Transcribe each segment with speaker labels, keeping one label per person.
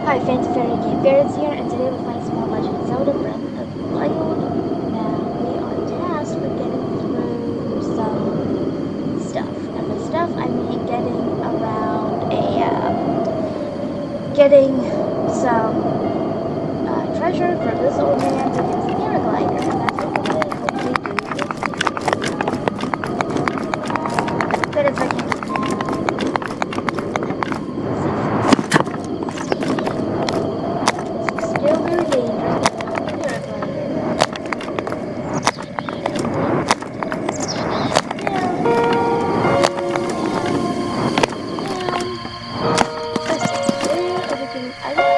Speaker 1: Hi, Fancy Fairy Game Bears here, and today we're playing some more Legend of Zelda Breath of the Wild. Now, we are tasked with getting through some stuff. And by stuff, I mean getting some treasure from this old man with his paraglider, and that's what we're going to hopefully do this. But if I can get still very dangerous because I don't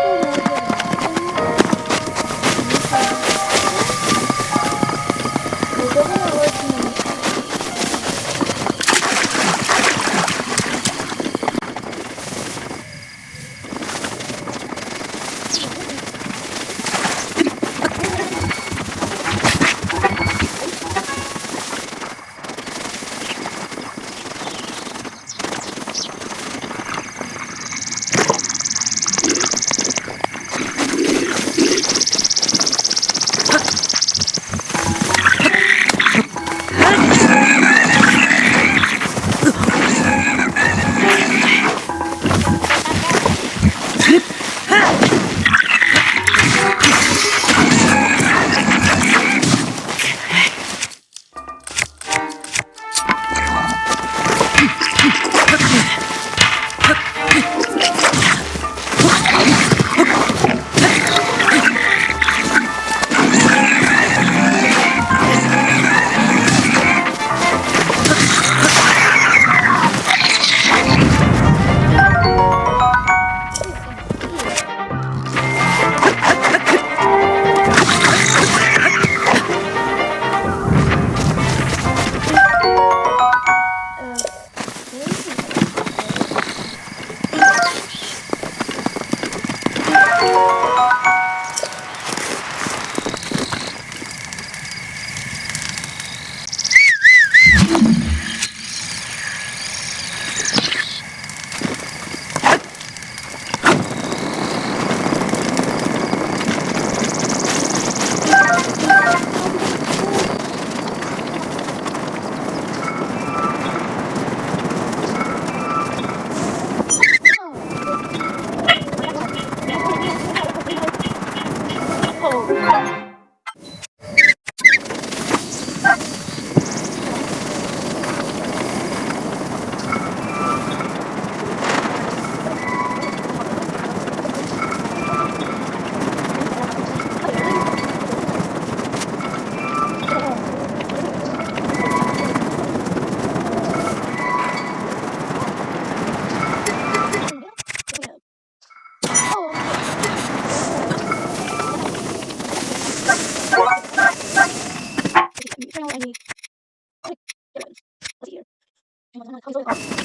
Speaker 1: have a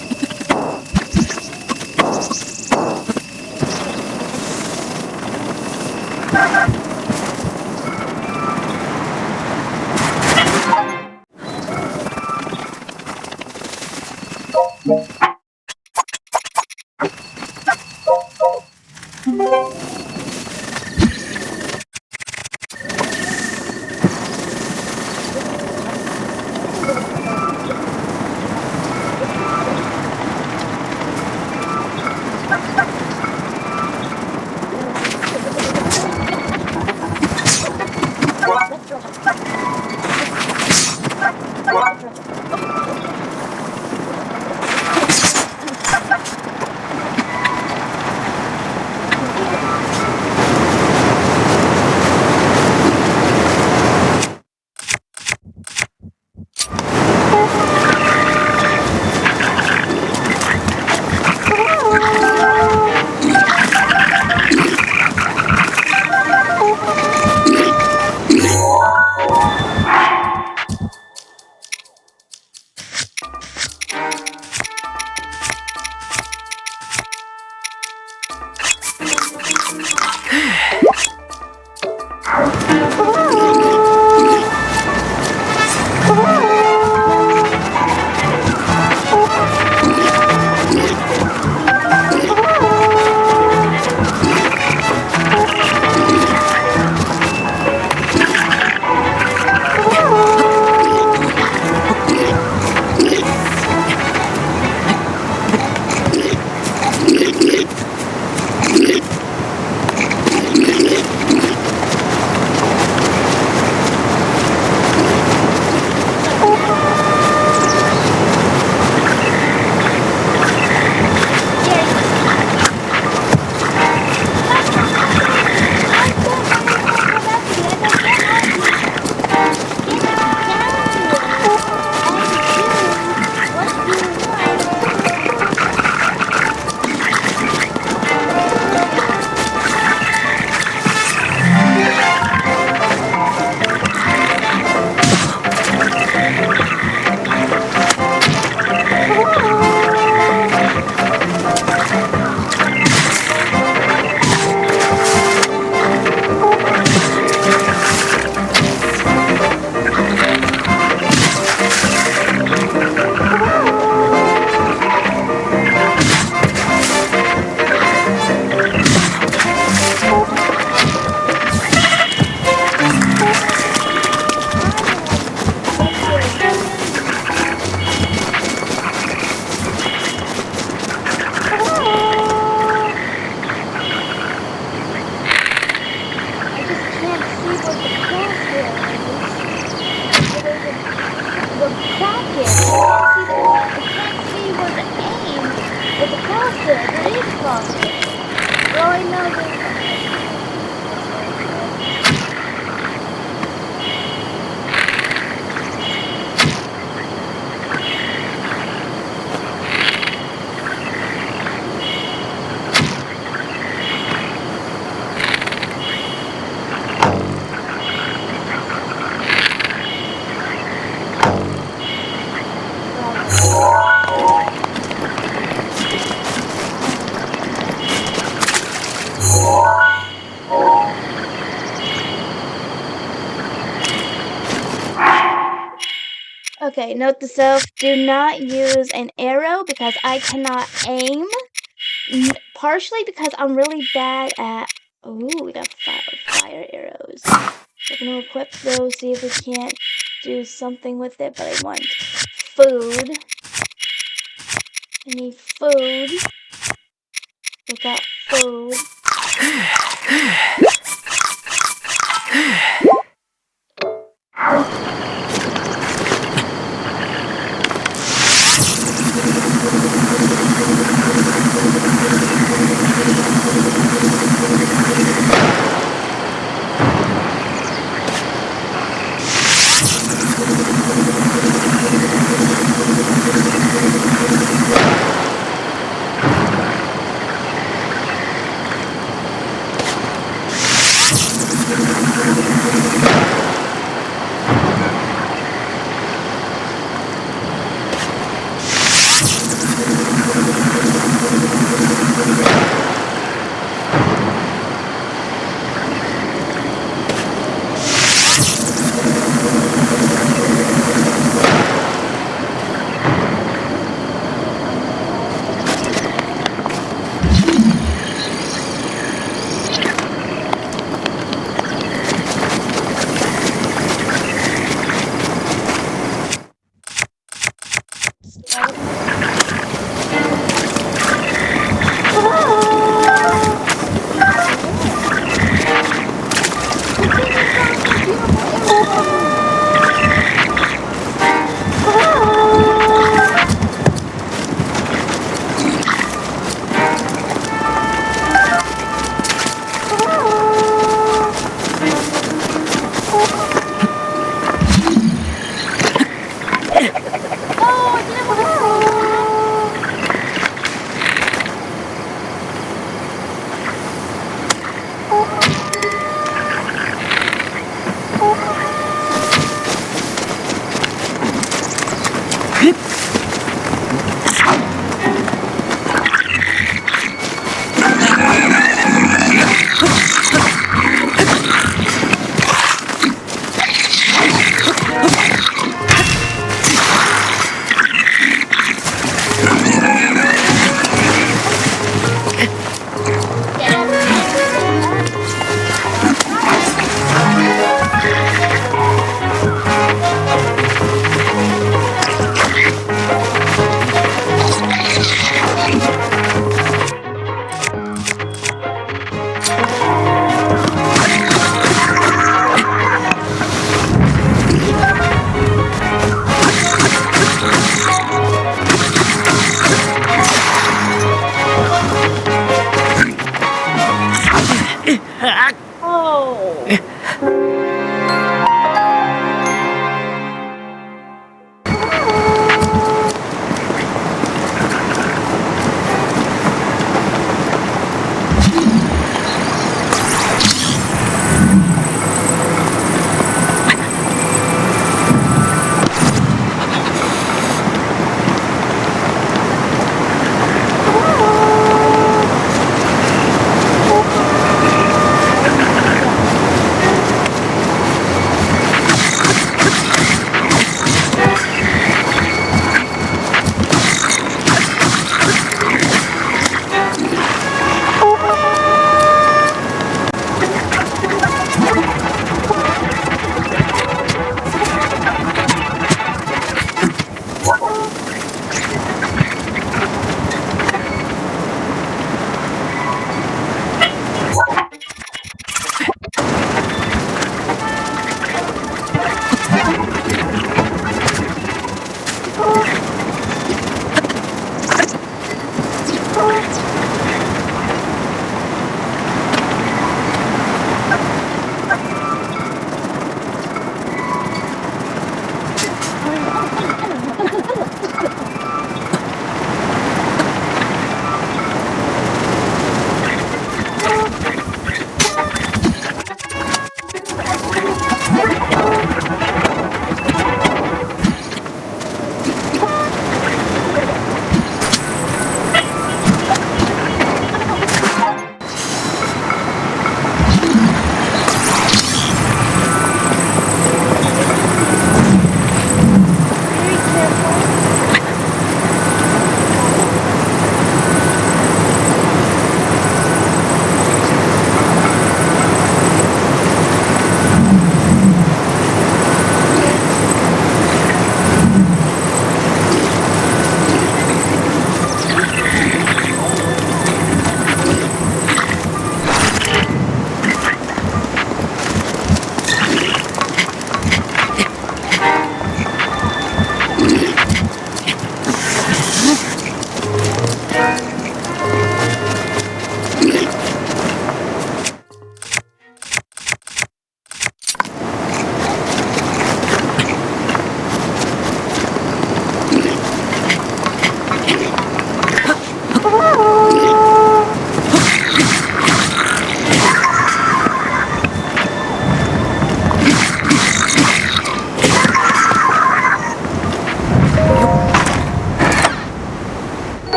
Speaker 1: no, that's very good. Okay, note to self, do not use an arrow because I cannot aim. Partially because I'm really bad at... Ooh, we got fire arrows. We're gonna equip those, see if we can't do something with it, but I want food. I need food. We got food.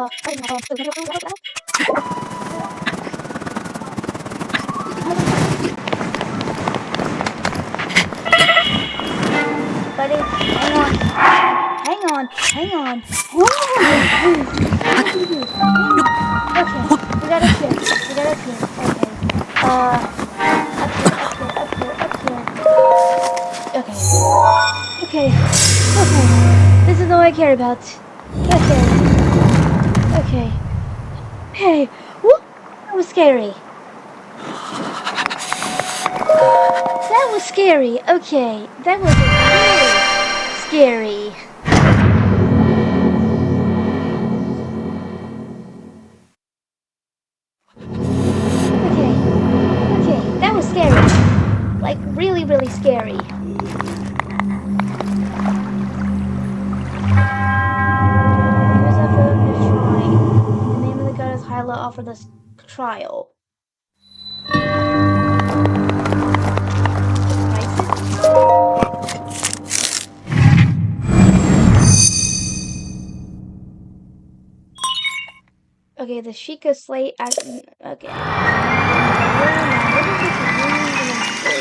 Speaker 1: Buddy, hang on. Hang on. Hang on. Hang on, please. Please. Hang on. Okay, we got up here. We got up here. Okay. Up here, up here, up here, up here. Okay. Okay. Okay. This is all I care about. Okay. Okay. Hey. Woo! That was scary. That was scary. Okay. That was really scary. Okay. Okay. That was scary. Like, really, really scary. Here's a food in the shrine. In the name of the goddess Hyla, offer this trial. Okay, the Sheikah slate. Okay. What is this room gonna do?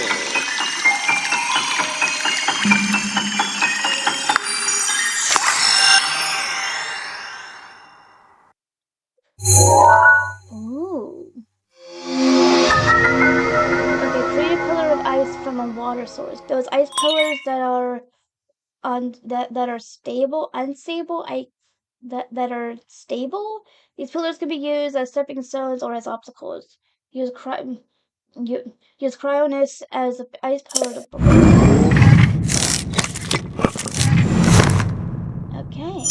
Speaker 1: Ooh. Okay, create a pillar of ice from a water source. Those ice pillars that are that are stable, unstable, that are stable. These pillars can be used as stepping stones or as obstacles. Use use Cryonis as an ice pillar to break. Okay.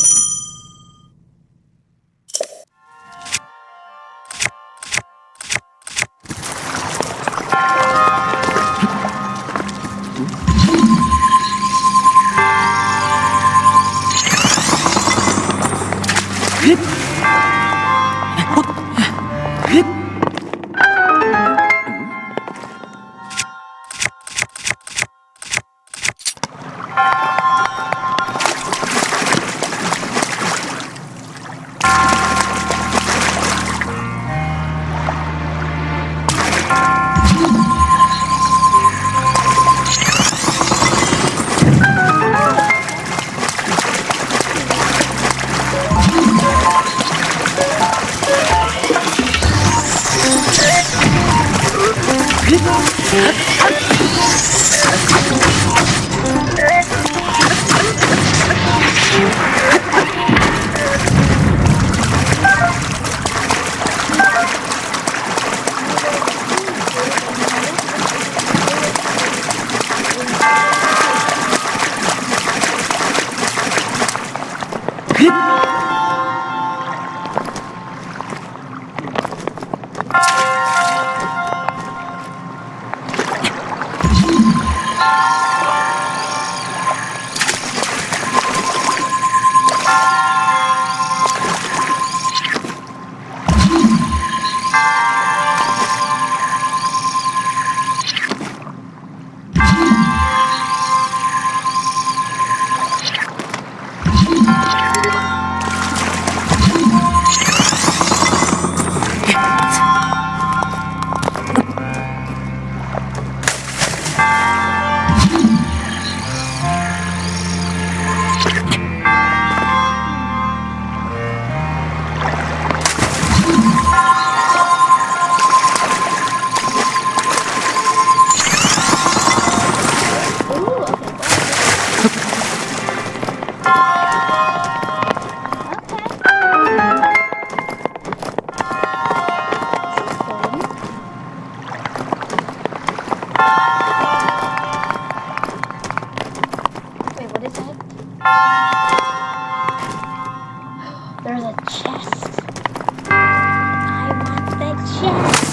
Speaker 1: There's a chest. I want the chest.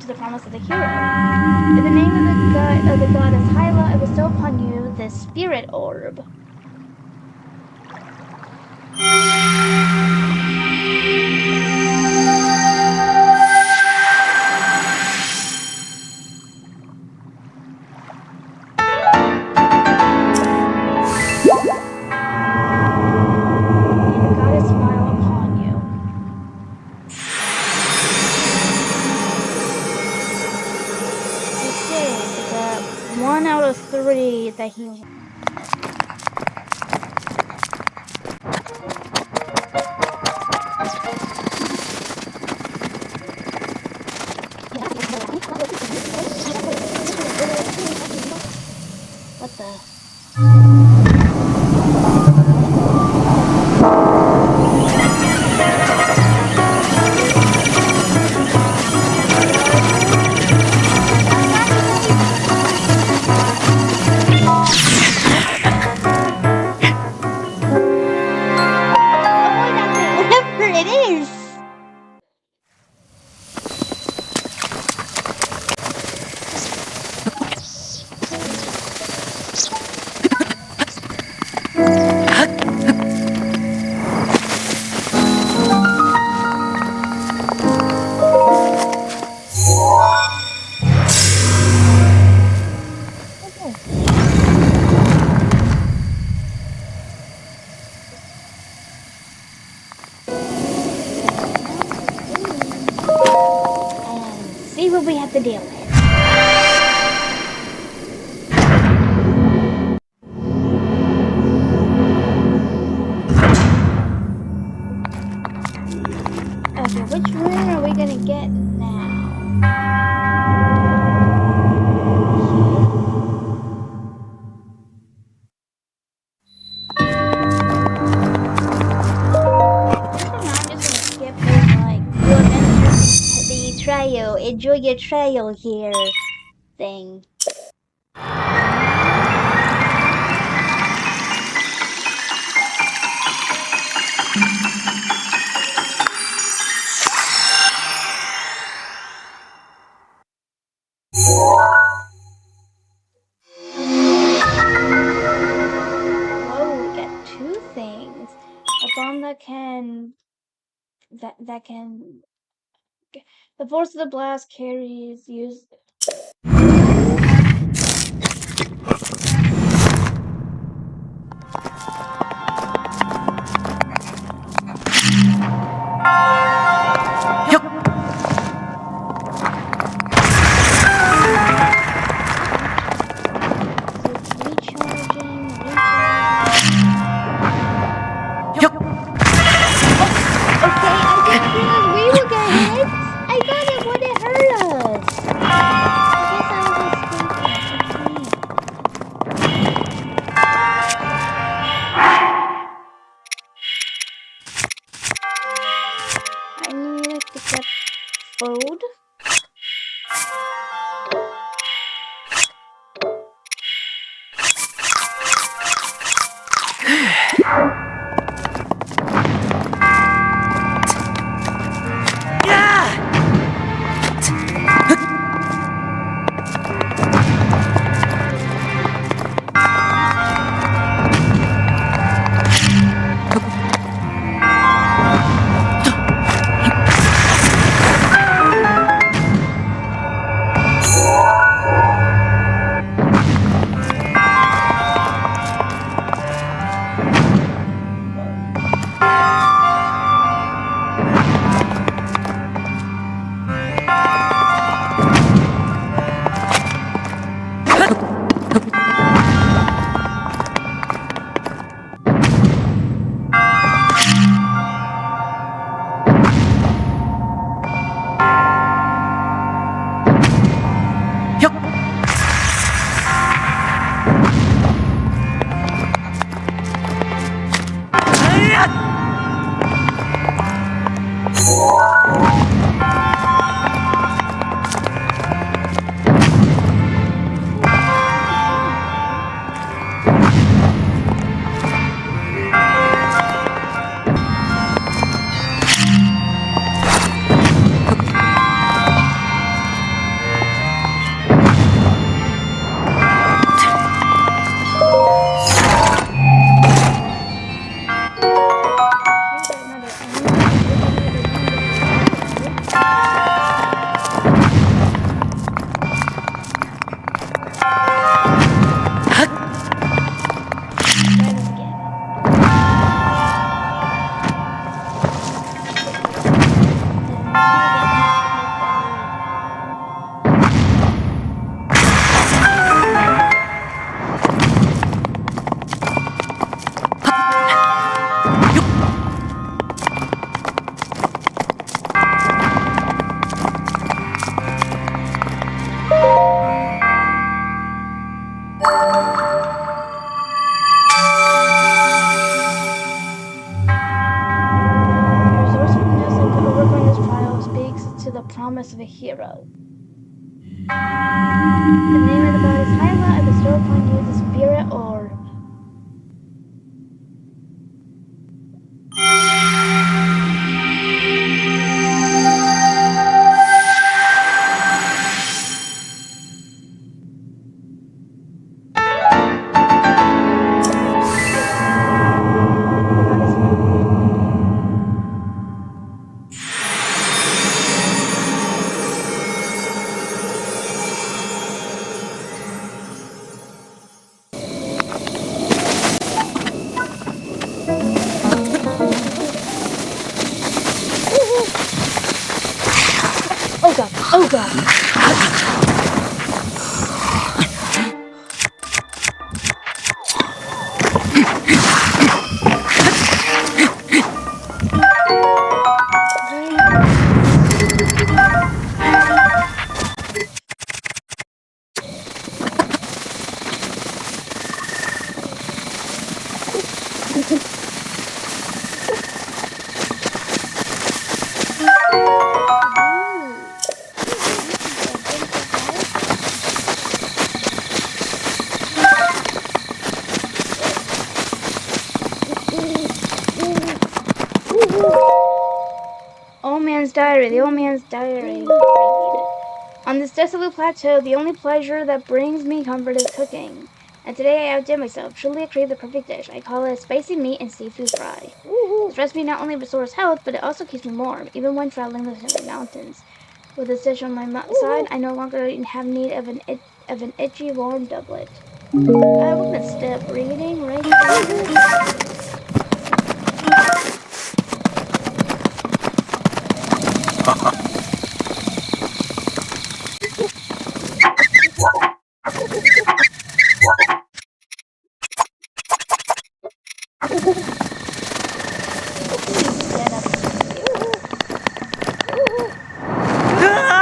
Speaker 1: to the promise of the hero. In the name of the goddess Hyla, I bestow upon you this spirit orb. May the goddess smile upon you. Okay, so the 1 out of 3 that he. What the? Whatever it is. See what we have to deal with. Okay, which rune are we gonna get now? I'm just gonna skip this, like, you adventure the trail, enjoy your trail here thing. Whoa, we got 2 things. A bomb that can the force of the blast carries use. We will get hit. I thought it wouldn't hurt us. I guess I The name of the god is Hyla. I bestow upon you the spirit orb. The goddess Oh god! Oh god! Old Man's Diary. The Old Man's Diary. Read. On this desolate plateau, the only pleasure that brings me comfort is cooking. And today I outdid myself. Truly I created the perfect dish. I call it a spicy meat and seafood fry. This recipe not only restores health, but it also keeps me warm, even when traveling the snowy mountains. With this dish on my side, I no longer have need of an itchy warm doublet. We're gonna stop reading right here.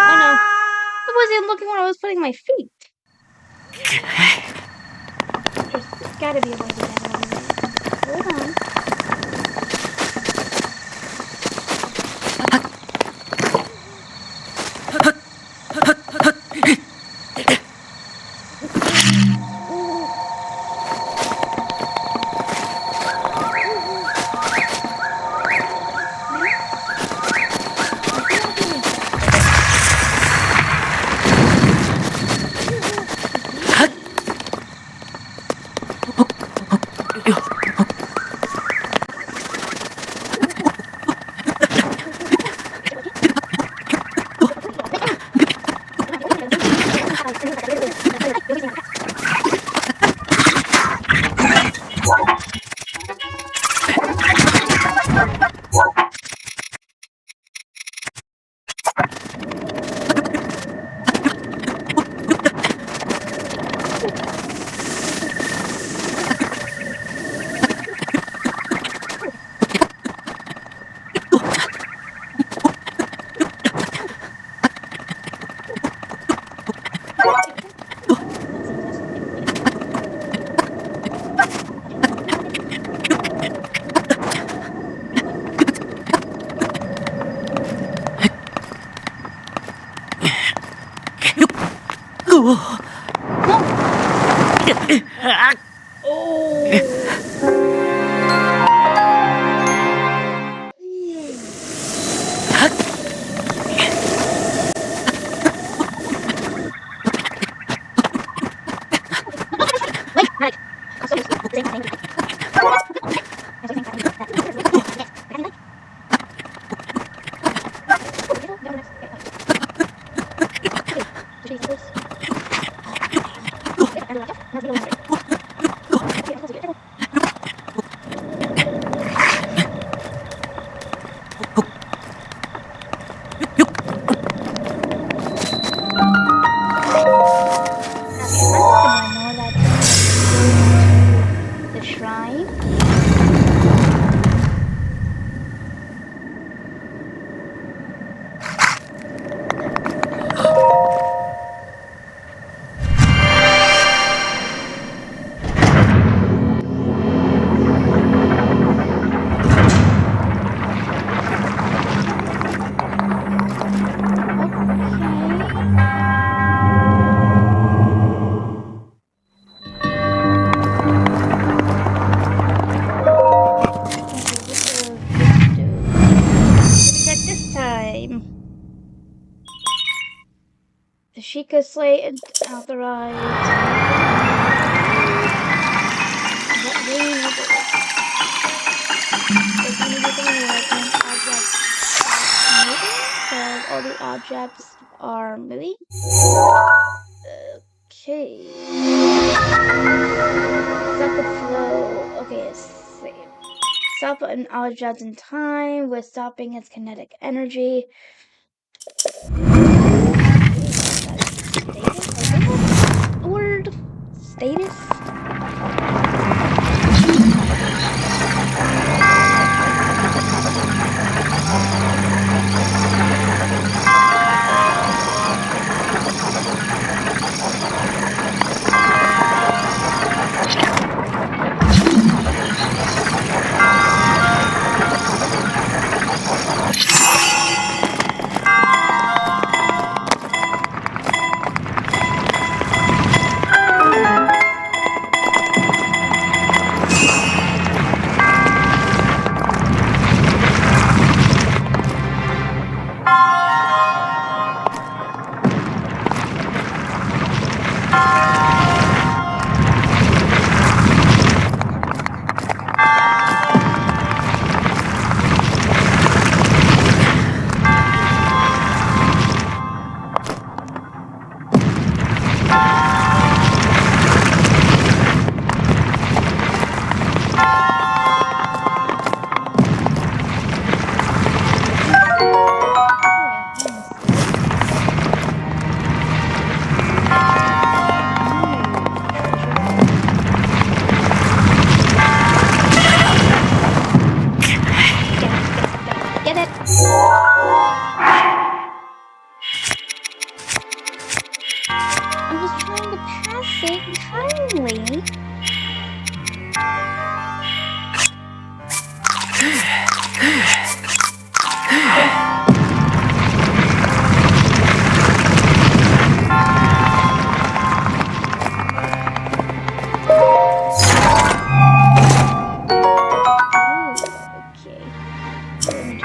Speaker 1: Oh no. I wasn't looking where I was putting my feet. There's gotta be a way to get around that. Hold on. Shrine. Okay. The Sheikah slate and authorized. Is that green or blue? It's gonna do something where it means objects stop moving because all the objects are moving. Okay. Stop the flow. Okay, let's see. Stop an object in time with stopping its kinetic energy. Status? I think that's the word. Status? Get it? I was trying to pass it kindly. Okay. Turn.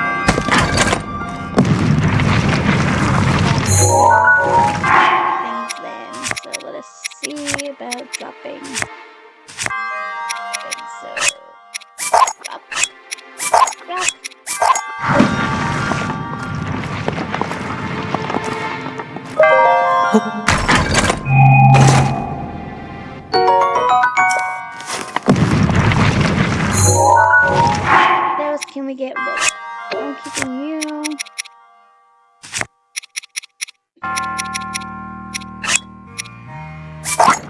Speaker 1: Things then. So let us see about dropping. Okay, so drop. Drop. Those can we get rid of? I'm keeping you.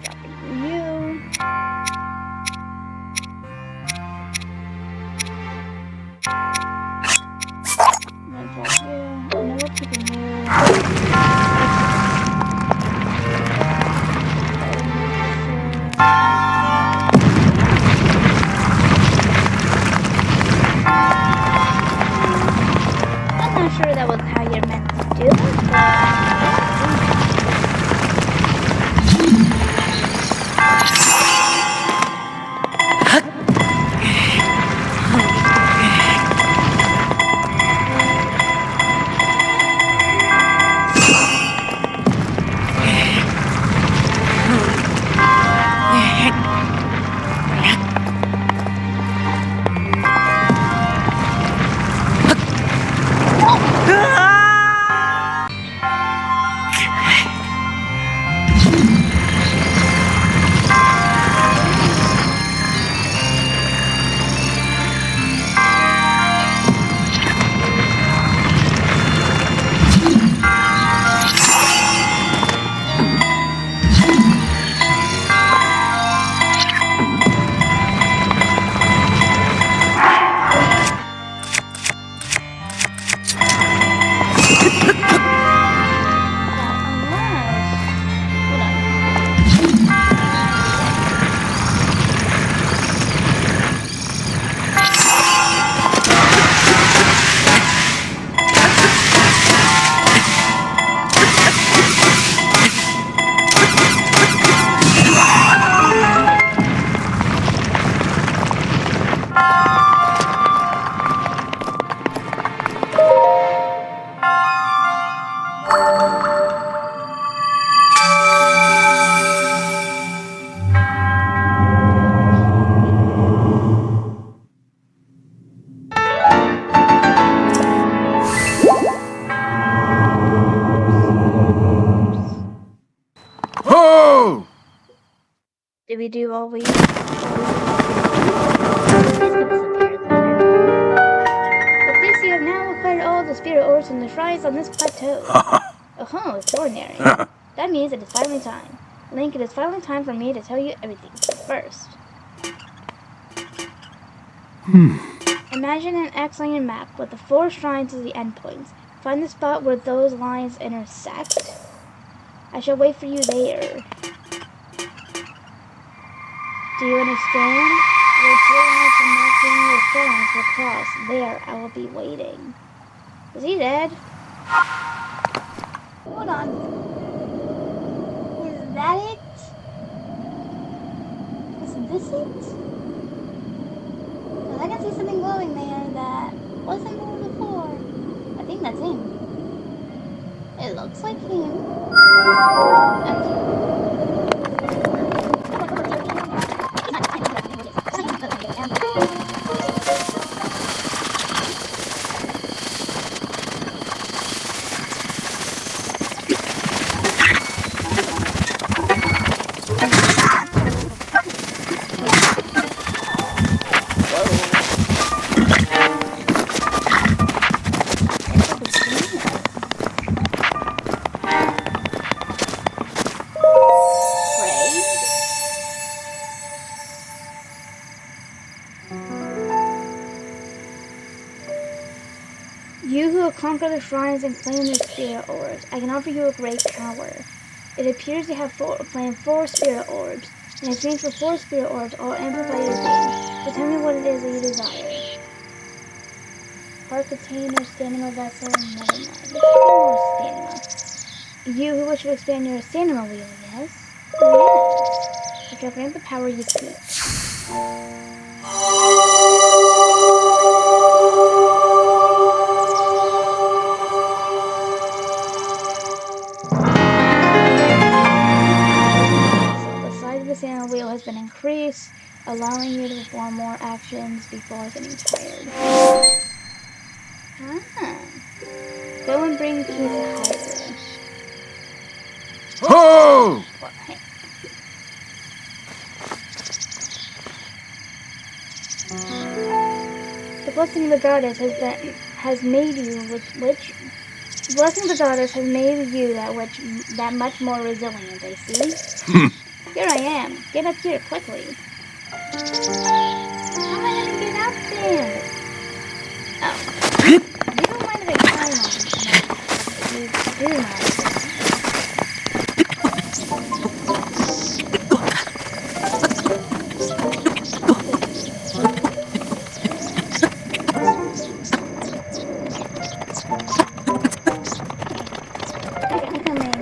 Speaker 1: Dropping you. I'm gonna drop you. No, we're keeping you. Did we do all we needed to do? Please give us a spirit letter now. With this, you have now acquired all the spirit orbs from the shrines on this plateau. Oh, extraordinary. That means it is finally time. Link, it is finally time for me to tell you everything. But first, imagine an X-line map with the 4 shrines as the endpoints. Find the spot where those lines intersect. I shall wait for you there. Do you understand? Where two lines connecting your shrines will cross. There, I will be waiting. Is he dead? Hold on. Is that it? Is this it? Because I can see something glowing there that wasn't there before. I think that's him. It looks like him. You who have conquered the shrines and claimed the spirit orbs, I can offer you a great power. It appears you have claimed 4 spirit orbs. In exchange for 4 spirit orbs, I'll amplify your being. So tell me what it is that you desire. Heart container, stamina vessel, never mind. Let's get more stamina. You who wish to expand your stamina wheel, yes? Yes. I shall grant the power you seek. The stamina wheel has been increased, allowing you to perform more actions before getting tired. Go and bring keys to Hyrule.
Speaker 2: Oh!
Speaker 1: The blessing of the goddess has made you the blessing of the goddess has made you that much more resilient, I see. Here I am. Get up here quickly. How am I gonna get up there? Oh. You don't mind if I climb on you. You do mind. I'm coming.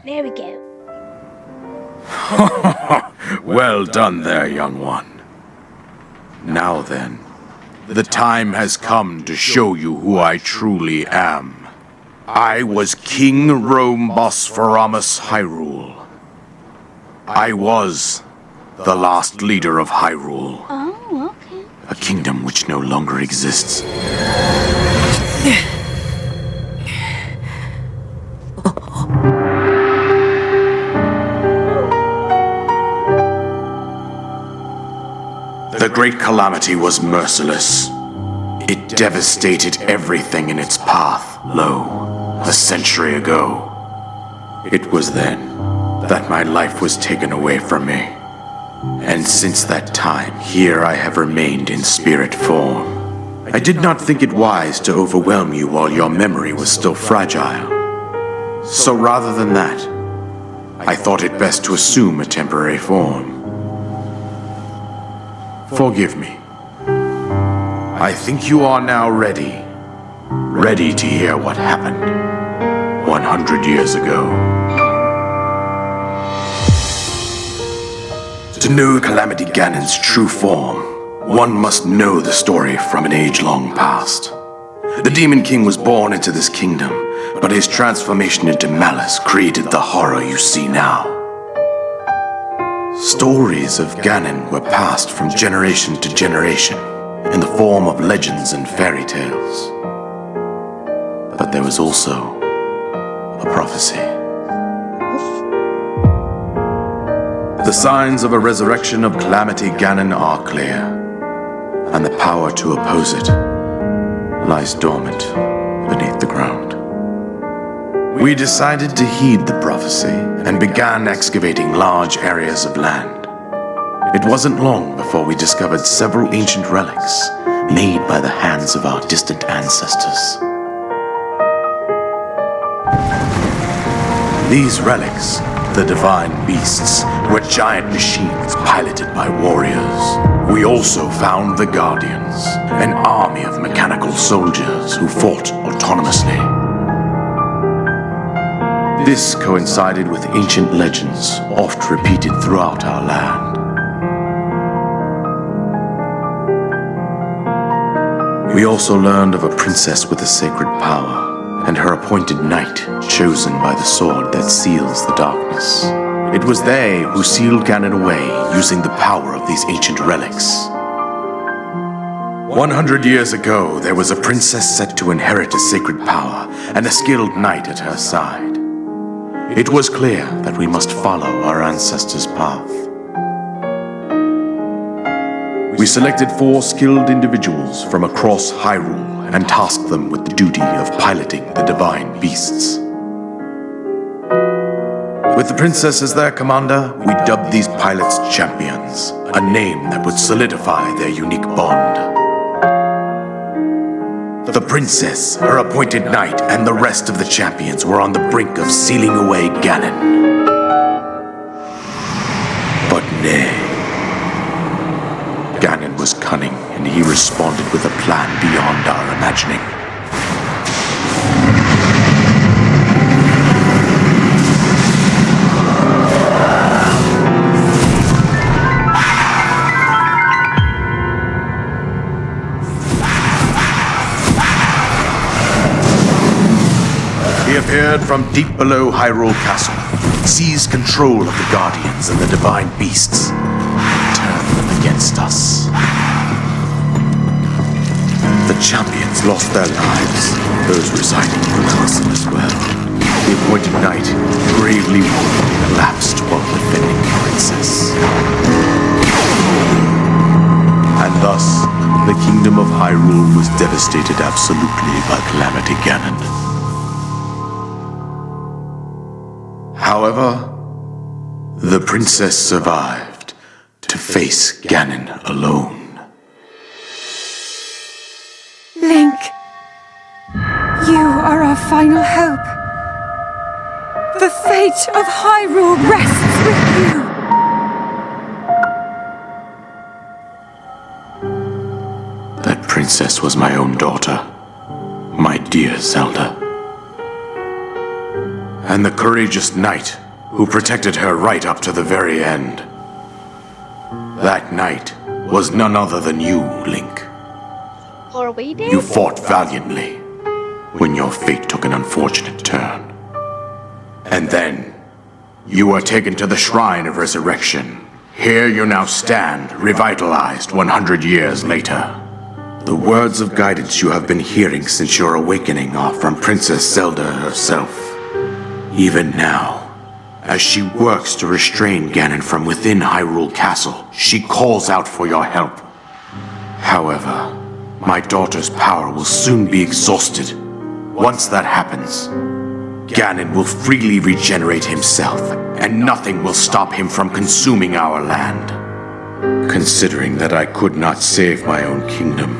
Speaker 1: There we go.
Speaker 2: Well done there, young one. Now then, the time has come to show you who I truly am. I was King Rhombospheramus Hyrule. I was the last leader of Hyrule.
Speaker 1: Oh, okay.
Speaker 2: A kingdom which no longer exists. The Great Calamity was merciless. It devastated everything in its path, lo, a century ago. It was then that my life was taken away from me. And since that time, here I have remained in spirit form. I did not think it wise to overwhelm you while your memory was still fragile. So rather than that, I thought it best to assume a temporary form. Forgive me. I think you are now ready. Ready to hear what happened 100 years ago. To know Calamity Ganon's true form, one must know the story from an age long past. The Demon King was born into this kingdom, but his transformation into malice created the horror you see now. Stories of Ganon were passed from generation to generation in the form of legends and fairy tales. But there was also a prophecy. The signs of a resurrection of Calamity Ganon are clear, and the power to oppose it lies dormant beneath the ground. We decided to heed the prophecy and began excavating large areas of land. It wasn't long before we discovered several ancient relics made by the hands of our distant ancestors. These relics, the divine beasts, were giant machines piloted by warriors. We also found the Guardians, an army of mechanical soldiers who fought autonomously. This coincided with ancient legends oft repeated throughout our land. We also learned of a princess with a sacred power, and her appointed knight, chosen by the sword that seals the darkness. It was they who sealed Ganon away using the power of these ancient relics. 100 years ago, there was a princess set to inherit a sacred power and a skilled knight at her side. It was clear that we must follow our ancestors' path. We selected 4 skilled individuals from across Hyrule and tasked them with the duty of piloting the divine beasts. With the princess as their commander, we dubbed these pilots champions, a name that would solidify their unique bond. The princess, her appointed knight, and the rest of the champions were on the brink of sealing away Ganon. But nay. Ganon was cunning, and he responded with a plan beyond our imagining. He appeared from deep below Hyrule Castle, seized control of the Guardians and the divine beasts, against us. The champions lost their lives, those residing in the castle as well. The appointed knight, gravely wounded, collapsed while defending the princess. And thus, the kingdom of Hyrule was devastated absolutely by Calamity Ganon. However, the princess survived to face Ganon alone.
Speaker 3: Link, you are our final hope. The fate of Hyrule rests with you.
Speaker 2: That princess was my own daughter, my dear Zelda. And the courageous knight who protected her right up to the very end. That knight was none other than you, Link.
Speaker 1: Or we did?
Speaker 2: You fought valiantly when your fate took an unfortunate turn. And then, you were taken to the Shrine of Resurrection. Here you now stand, revitalized 100 years later. The words of guidance you have been hearing since your awakening are from Princess Zelda herself. Even now, as she works to restrain Ganon from within Hyrule Castle, she calls out for your help. However, my daughter's power will soon be exhausted. Once that happens, Ganon will freely regenerate himself, and nothing will stop him from consuming our land. Considering that I could not save my own kingdom,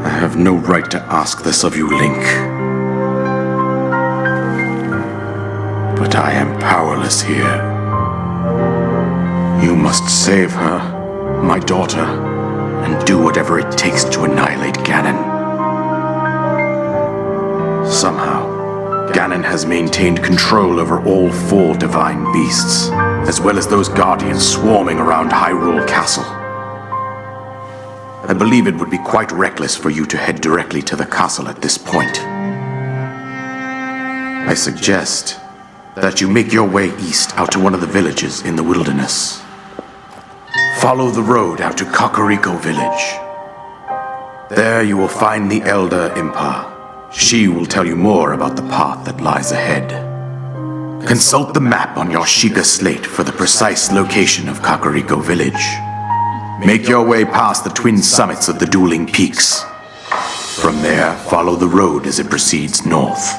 Speaker 2: I have no right to ask this of you, Link. But I am powerless here. You must save her, my daughter, and do whatever it takes to annihilate Ganon. Somehow, Ganon has maintained control over all 4 divine beasts, as well as those guardians swarming around Hyrule Castle. I believe it would be quite reckless for you to head directly to the castle at this point. I suggest that you make your way east out to one of the villages in the wilderness. Follow the road out to Kakariko Village. There you will find the Elder Impa. She will tell you more about the path that lies ahead. Consult the map on your Shiga slate for the precise location of Kakariko Village. Make your way past the twin summits of the dueling peaks. From there, follow the road as it proceeds north.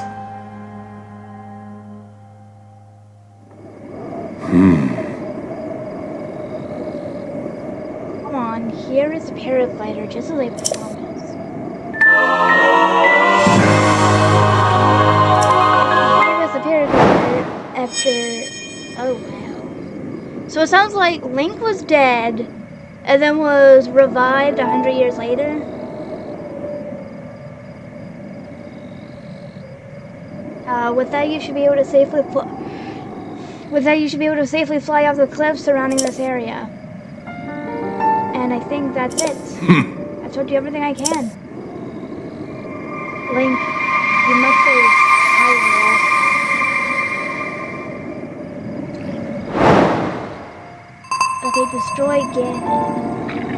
Speaker 1: Come on, here is a paraglider, just as I promised. Here is a paraglider after... Oh, wow. So it sounds like Link was dead, and then was revived 100 years later? With that, you should be able to safely fly off the cliffs surrounding this area. And I think that's it. I've told you everything I can. Link, you must save Hyrule. Okay, destroy Ganon.